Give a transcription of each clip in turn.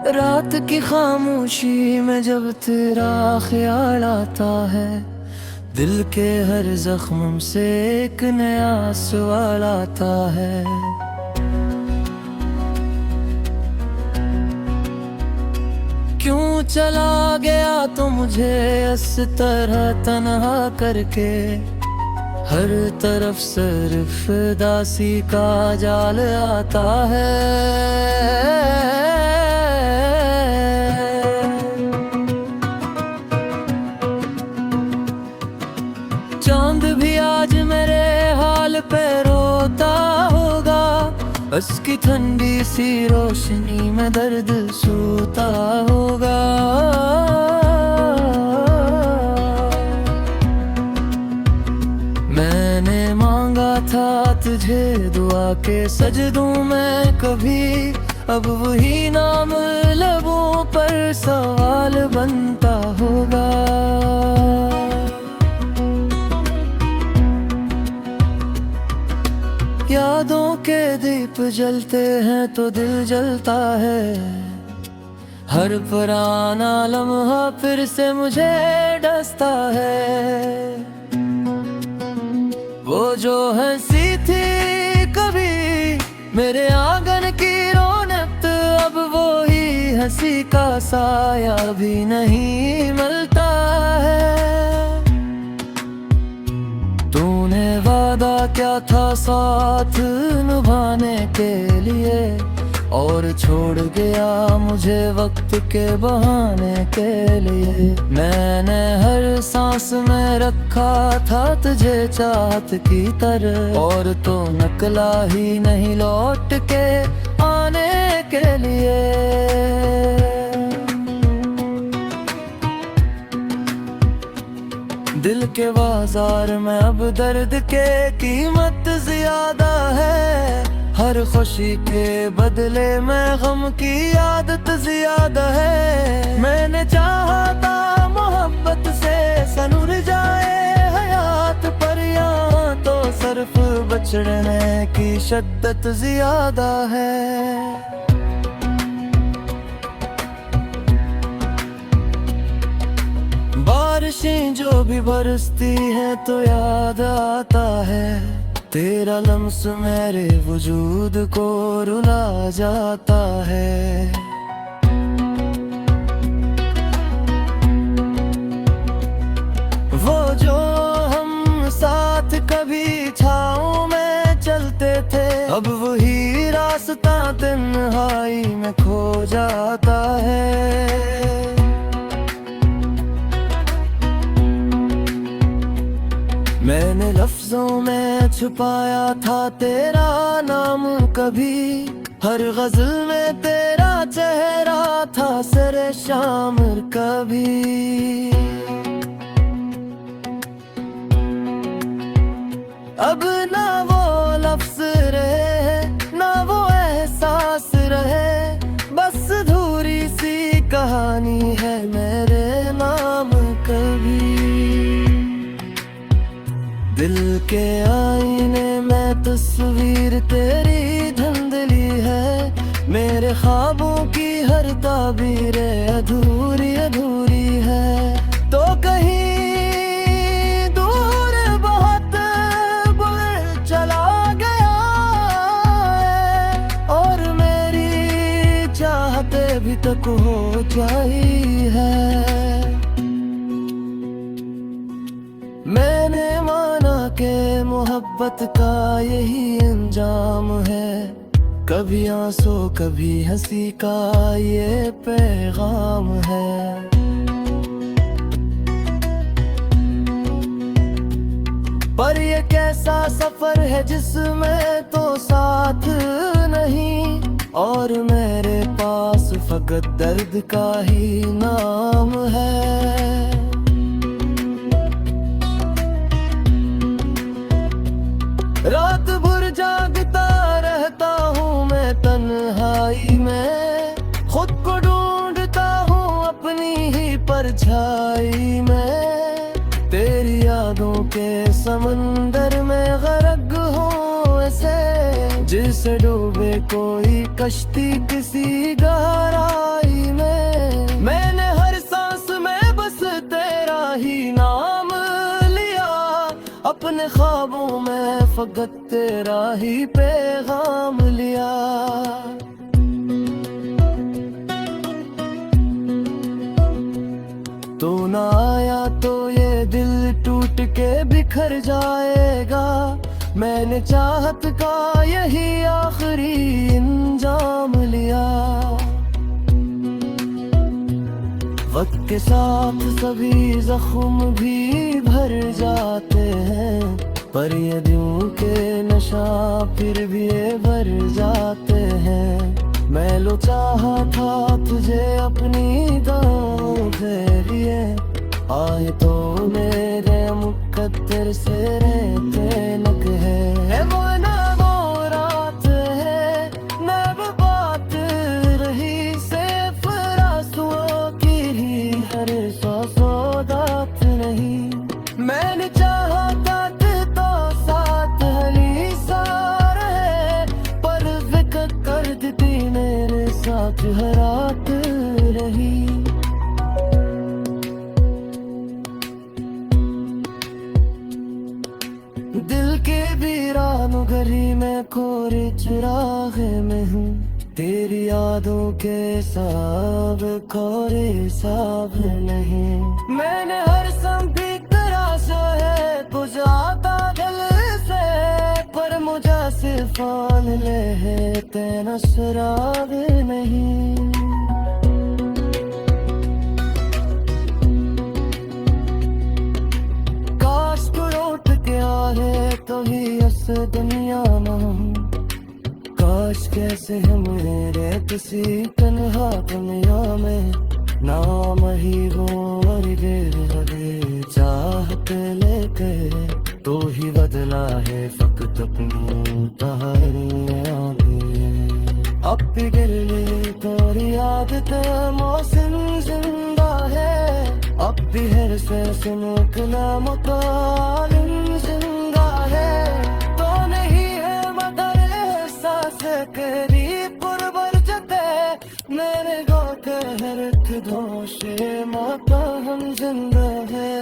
रात की खामोशी में जब तेरा ख्याल आता है, दिल के हर जख्म से एक नया सवाल आता है। क्यों चला गया तो मुझे इस तरह तन्हा करके, हर तरफ सिर्फ दासी का जाल आता है। चांद भी आज मेरे हाल पे रोता होगा, उसकी ठंडी सी रोशनी में दर्द सोता होगा। मैंने मांगा था तुझे दुआ के सजदों में कभी, अब वही नाम लबों पर सवाल बनता होगा। यादों के दीप जलते हैं तो दिल जलता है, हर पुराना लम्हा फिर से मुझे डसता है। वो जो हंसी थी कभी मेरे आंगन की रौनक, अब वो ही हंसी का साया भी नहीं मिलता है। तूने वादा क्या था साथ निभाने के लिए, और छोड़ गया मुझे वक्त के बहाने के लिए। मैंने हर सांस में रखा था तुझे चाहत की तरह, और तो निकला ही नहीं लौट के आने के लिए। दिल के बाजार में अब दर्द के कीमत ज्यादा है, हर खुशी के बदले में गम की आदत ज्यादा है। मैंने चाहा था मोहब्बत से सनुर जाए हयात, पर यहाँ तो सिर्फ बचड़ने की शिद्दत ज्यादा है। बारिशें जो भी बरसती हैं तो याद आता है, तेरा लम्स मेरे वजूद को रुला जाता है। वो जो हम साथ कभी छाँव में चलते थे, अब वही रास्ता तन्हाई में खो जाता है। मैंने लफ्जों में छुपाया था तेरा नाम कभी, हर गजल में तेरा चेहरा था सरे शाम कभी। अब ना वो लफ्ज रहे ना वो एहसास रहे, बस अधूरी सी कहानी है मेरे नाम कभी। दिल के आईने में तस्वीर तेरी धुंधली है, मेरे ख्वाबों की हर ताबीर अधूरी अधूरी है। तो कहीं दूर बहुत चला गया है, और मेरी चाहते भी तक हो जाई है। मैंने माना के मोहब्बत का यही अंजाम है, कभी आंसू कभी हंसी का ये पैगाम है। पर ये कैसा सफर है जिसमें तो साथ नहीं, और मेरे पास फकत दर्द का ही नाम है। रात भर जागता रहता हूँ मैं तन्हाई में, खुद को ढूंढता हूँ अपनी ही परछाई में। तेरी याद यादों के समंदर में गर्क हूँ ऐसे, जिसे डूबे कोई कश्ती किसी गहराई में। मैंने हर सांस में बस तेरा ही नाम लिया, अपने ख्वाबों में फकत तेरा ही पैगाम लिया। तू ना आया तो ये दिल टूट के बिखर जाएगा, मैंने चाहत का यही आखिरी अंजाम लिया। वक्त के साथ सभी जख्म भी भर जाते हैं, पर ये दिल के नशा फिर भी ये भर जाते हैं। मैं लो चाहा था तुझे अपनी दाहों के लिए, आए तो मेरे मुकद्दर से रहते नक है। वो ना वो रात है न वो बात रही, सिर्फ आंसुओं की ही हर सौगात नहीं। मैंने चाहा था तो साथ हली सा रहे, पर फिक्र कर दी मेरे साथ हर रात रही। दिल के वीरान गली में कोरे चिराग में हूँ, तेरी यादों के साब कोरे साब नहीं। मैंने हर संभी तराशा है बुझाता दिल से, पर मुझे सिर्फ आन ले है तेरा शराब नहीं। काश को लौट के आए तो ही इस दुनिया में, काश कैसे हम मेरे किसी तन्हा दुनिया में। नाम ही वो मर गए चाहत लेके, तो ही बदला है फकत अपनी कहानियां में। अब भी गिरली तोरी आदत मौसम जिंदा है, अब भी हर से सुनकना मुतालिम जिंदा है। तो नहीं है मदर एहसास करी पुरबर जते, मेरे गो कहर दोषे माता हम जिंदा है।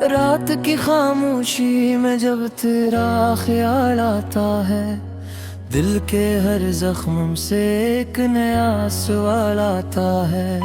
रात की खामोशी में जब तेरा ख्याल आता है, दिल के हर जख्म से एक नया सवाल आता है।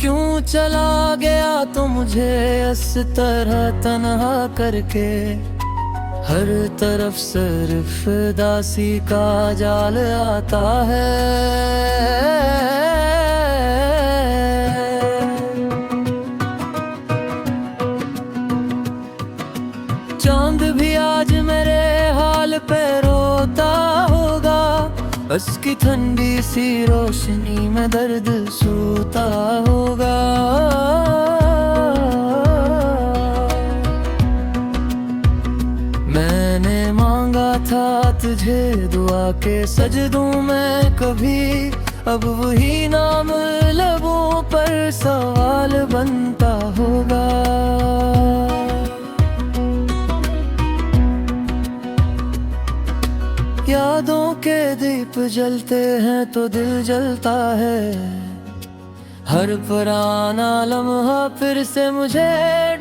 क्यों चला गया तो मुझे इस तरह तन्हा करके, हर तरफ सिर्फ दासी का जाल आता है। चांद भी आज मेरे हाल पे रोता होगा, उसकी ठंडी सी रोशनी में दर्द सूता होगा। मैंने मांगा था तुझे दुआ के सजदों में कभी, अब वही नाम लबों पर सवाल बनता होगा। यादों के दीप जलते हैं तो दिल जलता है, हर पुराना लम्हा फिर से मुझे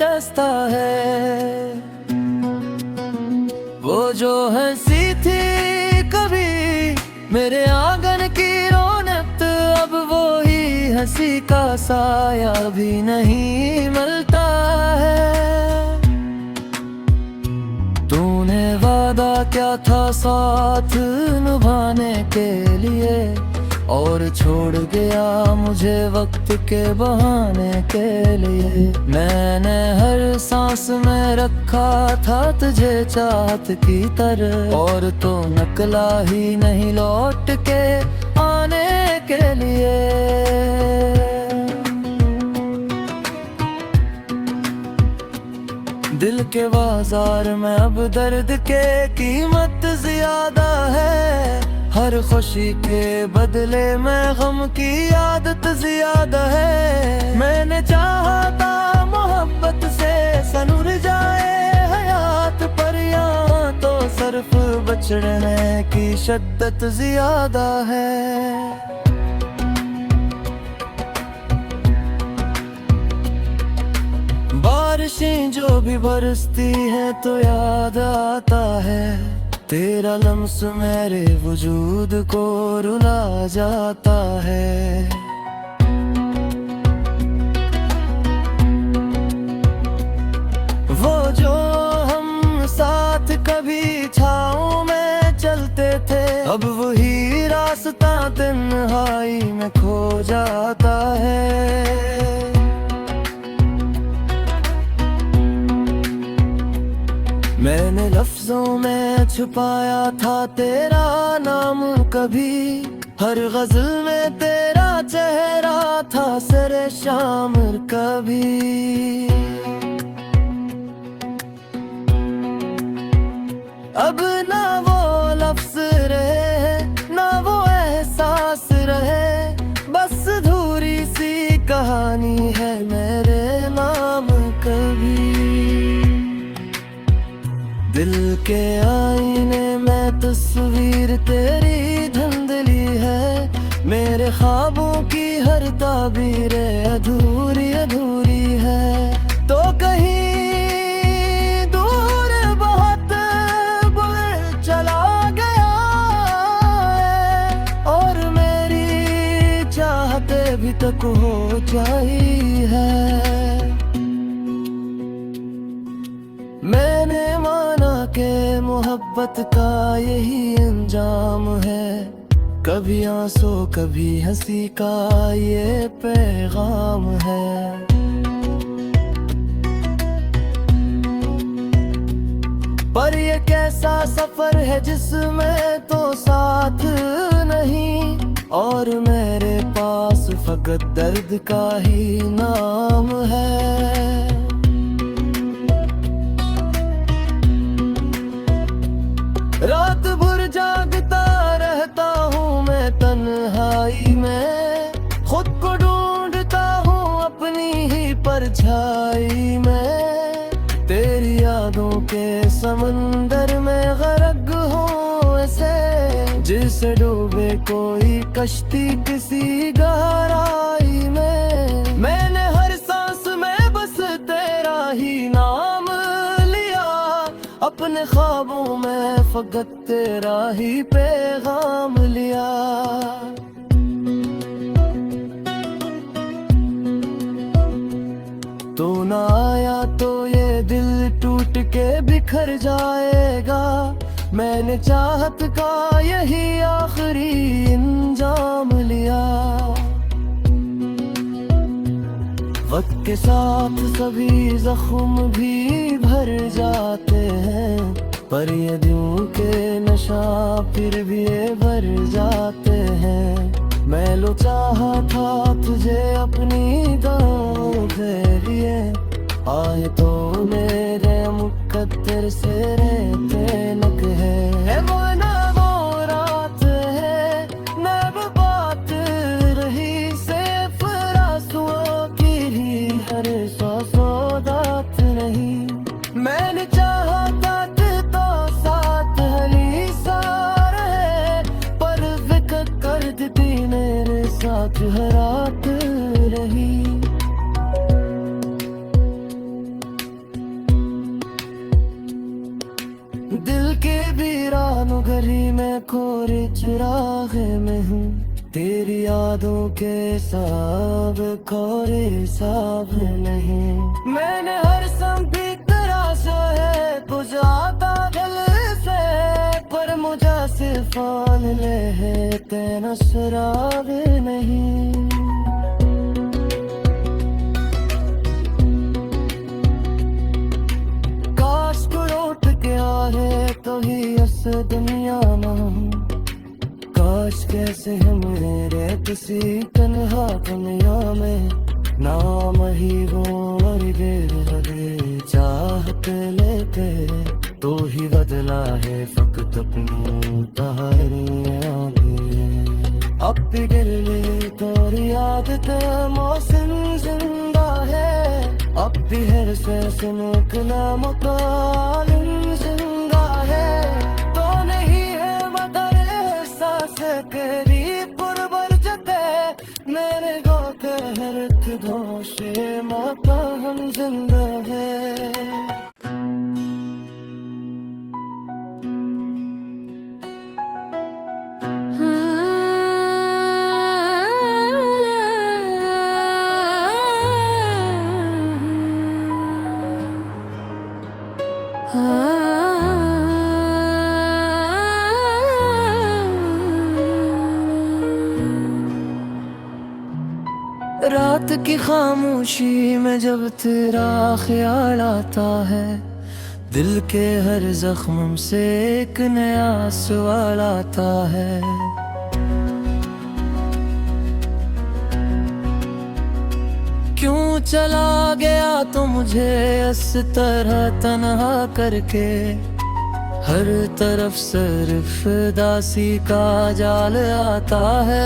डसता है। वो जो हंसी थी कभी मेरे आंगन की रौनक, अब वो ही हंसी का साया भी नहीं मिलता है। तूने वादा क्या था साथ निभाने के लिए, और छोड़ गया मुझे वक्त के बहाने के लिए। मैंने हर सांस में रखा था तुझे चाहत की तरह, और तो नकला ही नहीं लौट के आने के लिए। दिल के बाजार में अब दर्द के कीमत ज्यादा है, हर खुशी के बदले में गम की आदत ज्यादा है। मैंने चाहा था मोहब्बत से सनुर जाए हयात, पर यहाँ तो सिर्फ बचड़ने की शिद्दत ज्यादा है। बारिशें जो भी बरसती हैं तो याद आता है, तेरा लम्स मेरे वजूद को रुला जाता है। वो जो हम साथ कभी छाँव में चलते थे, अब वही रास्ता तन्हाई में खो जाता है। मैंने लफ्जों में छुपाया था तेरा नाम कभी, हर गजल में तेरा चेहरा था सरे शाम कभी। अब ना वो लफ्ज रहे ना वो एहसास रहे, बस अधूरी सी कहानी है मेरे नाम कभी। दिल के आईने में तस्वीर तेरी धुंधली है, मेरे ख्वाबों की हर ताबीर अधूरी अधूरी है। तो कहीं दूर बहुत चला गया है, और मेरी चाहते भी तक हो जाई है। मैंने के मोहब्बत का यही अंजाम है, कभी आंसू कभी हंसी का ये पैगाम है। पर ये कैसा सफर है जिसमें तो साथ नहीं, और मेरे पास फकत दर्द का ही नाम है। रात भर जागता रहता हूँ मैं तन्हाई में, खुद को ढूंढता हूँ अपनी ही परछाई में। तेरी यादों के समंदर में गर्क हूँ ऐसे, जिसे डूबे कोई कश्ती किसी गहराई में। मैंने हर सांस में बस तेरा ही नाम अपने ख्वाबों में फकत तेरा ही पैगाम लिया। तू ना आया तो ये दिल टूट के बिखर जाएगा, मैंने चाहत का यही आखिरी इंजाम लिया। वक्त के साथ सभी जख्म भी भर जाते हैं, पर ये दिल के नशा फिर भी ये भर जाते हैं। मैं लो चाहा था तुझे अपनी दाहों के लिए, आए तो मेरे मुकद्दर से रहते नक है। वो ना वो रात है ना वो बात रही, सिर्फ आंसुओं की ही हर सौगात नहीं। मैंने चाहा था तो साथ हली सा रहे, पर विकट कर दी मेरे साथ हर रात रही। दिल के वीरान गली में कोरे चिराग में हूँ, तेरी यादों के साब खोरे साब नहीं। मैंने हर संभी तराशा है बुझाता दिल से, पर मुझे सिर्फ आन ले है तेरा शराब नहीं। दुनिया में हूँ। काश कैसे है मेरे किसी तन्हा दुनिया में, नाम ही वो और देर लगे चाहत लेके, तो ही बदला है फकत अपनी तारियां में। अब भी गिरले तोरी आदत मौसम जिंदा है, अब भी हर से निकला मुकालिम जिंदा है। तो नहीं है मदर एहसास करी पुरबर जते, मेरे गो के हर दोषे माता हम जिंदा है। रात की खामोशी में जब तेरा ख्याल आता है, दिल के हर जख्म से एक नया सवाल आता है। क्यों चला गया तो मुझे इस तरह तन्हा करके, हर तरफ सिर्फ दासी का जाल आता है।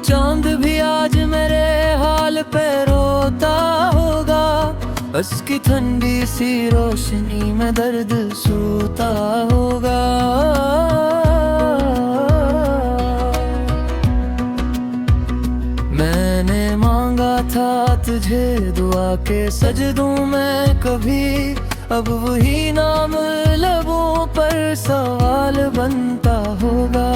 चांद भी आज मेरे हाल पे रोता होगा, उसकी ठंडी सी रोशनी में दर्द सूता होगा। मैंने मांगा था तुझे दुआ के सजदों में कभी, अब वही नाम लबों पर सवाल बनता होगा।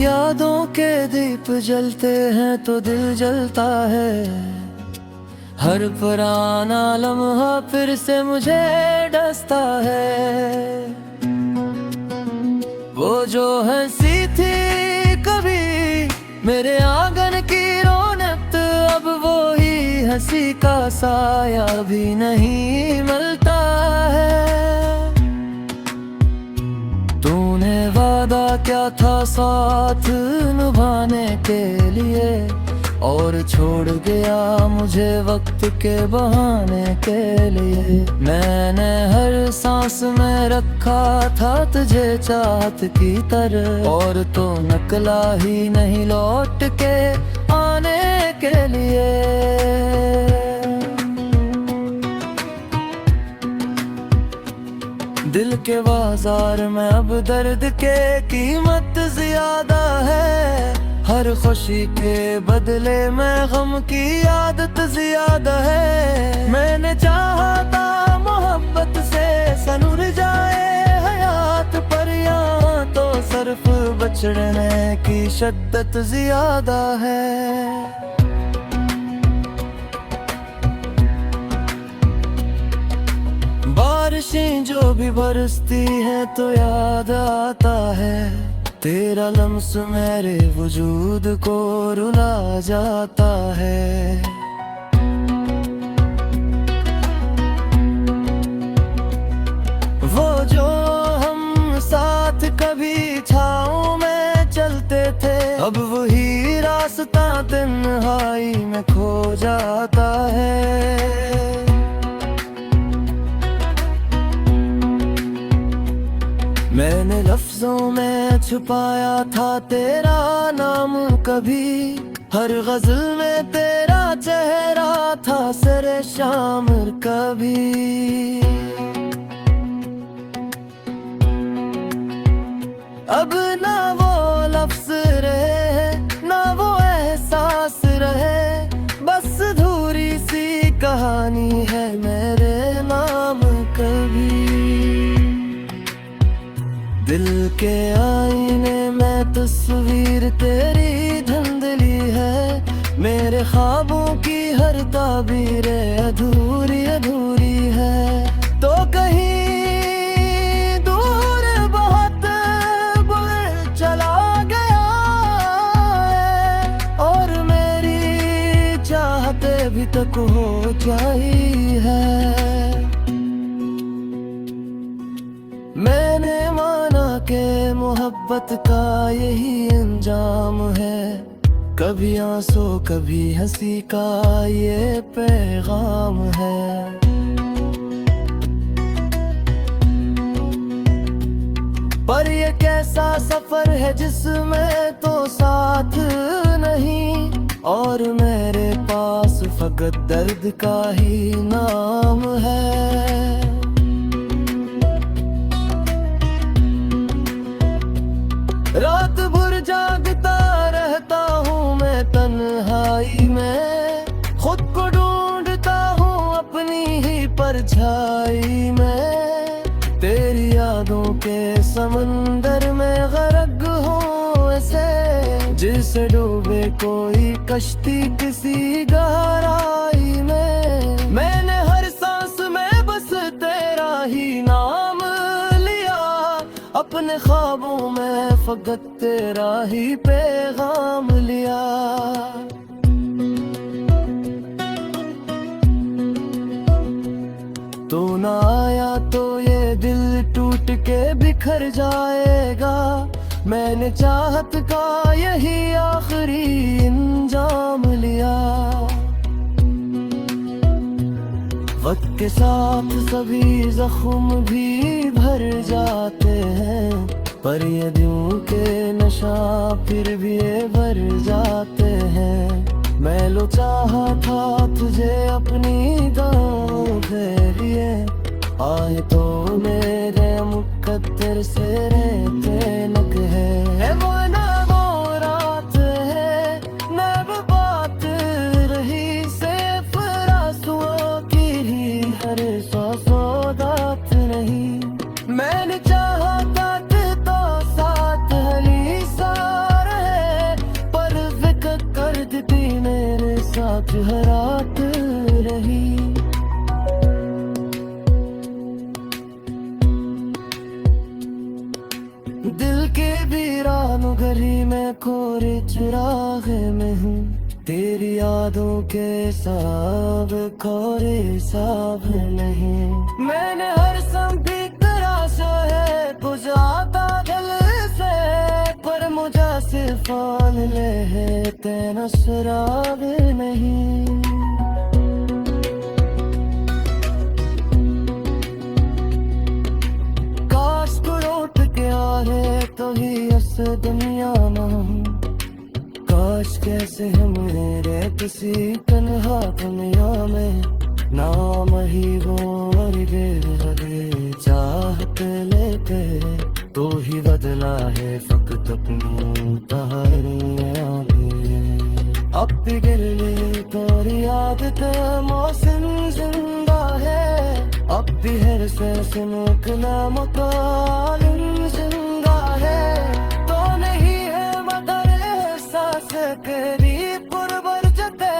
यादों के दीप जलते हैं तो दिल जलता है, हर पुराना लम्हा फिर से मुझे डसता है। वो जो हंसी थी कभी मेरे आंगन की रौनक, अब वो ही हंसी का साया भी नहीं मिलता है। तूने वादा क्या था साथ निभाने के लिए, और छोड़ गया मुझे वक्त के बहाने के लिए। मैंने हर सांस में रखा था तुझे चाहत की तरह, और तो नकला ही नहीं लौट के आने के लिए। दिल के बाजार में अब दर्द के कीमत ज्यादा है, हर खुशी के बदले में गम की आदत ज्यादा है। मैंने चाहा था मोहब्बत से सनुर जाए हयात, पर यहाँ तो सिर्फ बचड़ने की शिद्दत ज्यादा है। बारिशें जो भी बरसती हैं तो याद आता है, तेरा लम्स मेरे वजूद को रुला जाता है। वो जो हम साथ कभी छाँव में चलते थे, अब वही रास्ता तन्हाई में खो जाता है। मैंने लफ्जों में छुपाया था तेरा नाम कभी, हर गजल में तेरा चेहरा था सरे शाम कभी। अब ना वो लफ्ज रहे ना वो एहसास रहे, बस अधूरी सी कहानी है मेरे नाम कभी। दिल के आईने में तस्वीर तेरी धुंधली है, मेरे ख्वाबों की हर ताबीर अधूरी अधूरी है। तो कहीं दूर बहुत तक हो जाई है। मैंने माना कि मोहब्बत का यही अंजाम है, कभी आंसू कभी हंसी का ये पैगाम है। पर ये कैसा सफर है जिसमें तो साथ नहीं, और मेरे पास फकत दर्द का ही नाम है। रात भर जागता रहता हूँ मैं तन्हाई में, खुद को ढूंढता हूँ अपनी ही परछाई में। तेरी यादों के समंदर में गर्क हूँ ऐसे, जिसे डूबे कोई कश्ती किसी गहराई में। मैंने हर सांस में बस तेरा ही नाम लिया, अपने ख्वाबों में फकत तेरा ही पैगाम लिया। तू ना आया तो ये दिल टूट के बिखर जाएगा। मैंने चाहत का यही आखिरी अंजाम लिया। वक्त के साथ सभी जख्म भी भर जाते हैं, पर ये दिलों के नशा फिर भी ये भर जाते हैं। मैं लो चाहा था तुझे अपनी दाहों के लिए, आए तो मेरे मुकद्दर से रहते नक है। वो ना वो रात है न वो बात रही, सिर्फ आंसुओं की ही हर सौगात नहीं। मैंने चाहा था तो साथ हली सा रहे, पर फिक्र कर दी मेरे साथ हर रात रही। दिल के वीरान गली में कोरे चिराग में हूँ, तेरी यादों के साब खोरे साब नहीं। मैंने हर संभी तराशा है बुझाता दिल से, पर मुझे सिर्फ आन ले है तेरा शराब नहीं। काश को लौट के आ रहे तो ही इस दुनिया में, काश कैसे हम मेरे किसी तन्हा दुनिया में। नाम ही वो मर गए चाहत लेके, तो ही बदला है फकत अपनी कहानियां में। अब भी गिरली तोरी आदत मौसम जिंदा है, अब भी हर से सुनकना मुकालिम जिंदा है। तो नहीं है मगर एहसास करीब पुरबर जते,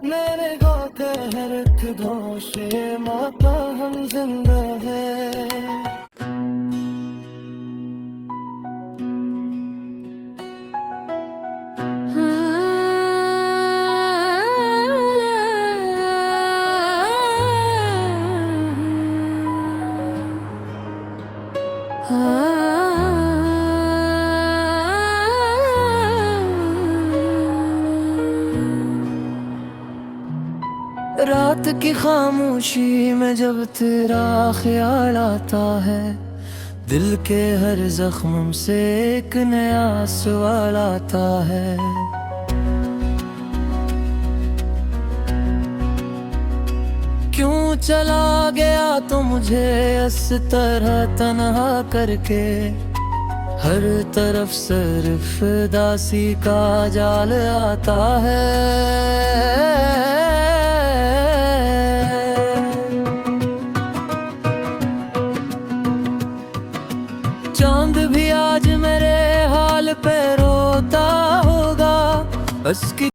मेरे गो कहर दोषे माता हम जिंदा है। रात की खामोशी में जब तेरा ख्याल आता है, दिल के हर जख्म से एक नया सवाल आता है। क्यों चला गया तो मुझे इस तरह तन्हा करके, हर तरफ सिर्फ दासी का जाल आता है। चांद भी आज मेरे हाल पे रोता होगा, उसकी